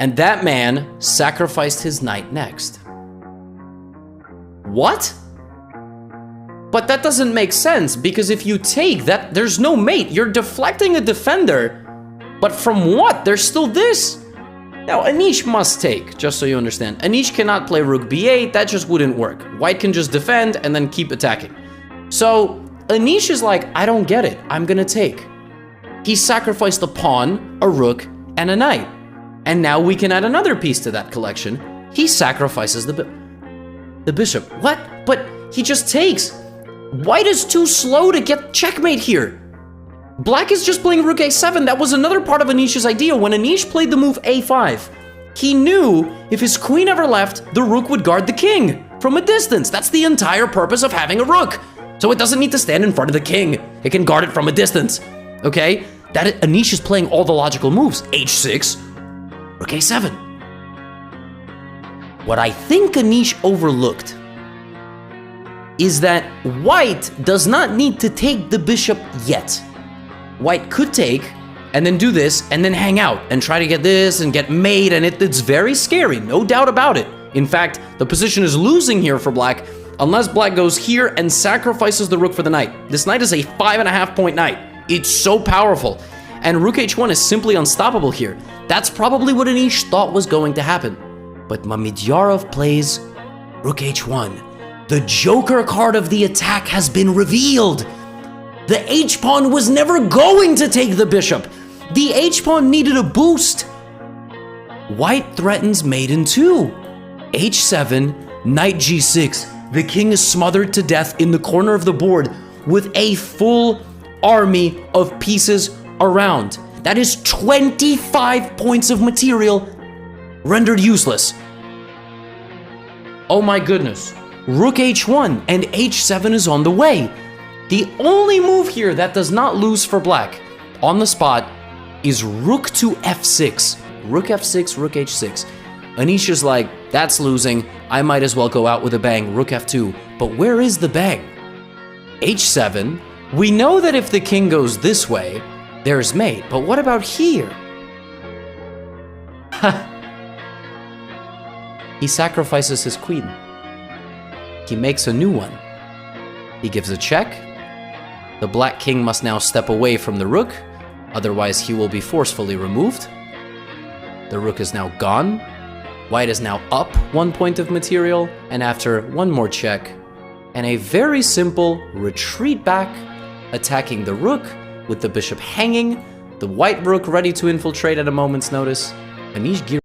And that man sacrificed his knight next. What? But that doesn't make sense, because if you take that, there's no mate. You're deflecting a defender. But from what? There's still this. Now, ANISH must take, just so you understand. ANISH cannot play rook b8. That just wouldn't work. White can just defend and then keep attacking. So ANISH is like, I don't get it. I'm gonna take. He sacrificed a pawn, a rook, and a knight. And now we can add another piece to that collection. He sacrifices the bishop. What? But he just takes. White is too slow to get checkmate here. Black is just playing rook a7. That was another part of ANISH's idea. When ANISH played the move a5, he knew if his queen ever left, the rook would guard the king from a distance. That's the entire purpose of having a rook. So it doesn't need to stand in front of the king. It can guard it from a distance. Okay? ANISH is playing all the logical moves. h6, rook a7. What I think ANISH overlooked is that white does not need to take the bishop yet. White could take, and then do this, and then hang out, and try to get this, and get mate, and it's very scary, no doubt about it. In fact, the position is losing here for black, unless black goes here and sacrifices the rook for the knight. This knight is a 5.5 point knight. It's so powerful. And rook h1 is simply unstoppable here. That's probably what ANISH thought was going to happen. But Mamedyarov plays rook h1. The joker card of the attack has been revealed. The h-pawn was never going to take the bishop. The h-pawn needed a boost. White threatens mate in 2. h7, knight g6. The king is smothered to death in the corner of the board with a full army of pieces around. That is 25 points of material rendered useless. Oh my goodness. Rook h1 and h7 is on the way. The only move here that does not lose for black on the spot is rook to f6. Rook f6, rook h6. ANISH is like, that's losing. I might as well go out with a bang. Rook f2. But where is the bang? h7. We know that if the king goes this way, there's mate. But what about here? He sacrifices his queen. He makes a new one. He gives a check. The black king must now step away from the rook, otherwise he will be forcefully removed. The rook is now gone. White is now up 1 point of material, and after one more check, and a very simple retreat back, attacking the rook with the bishop hanging, the white rook ready to infiltrate at a moment's notice, ANISH GIRI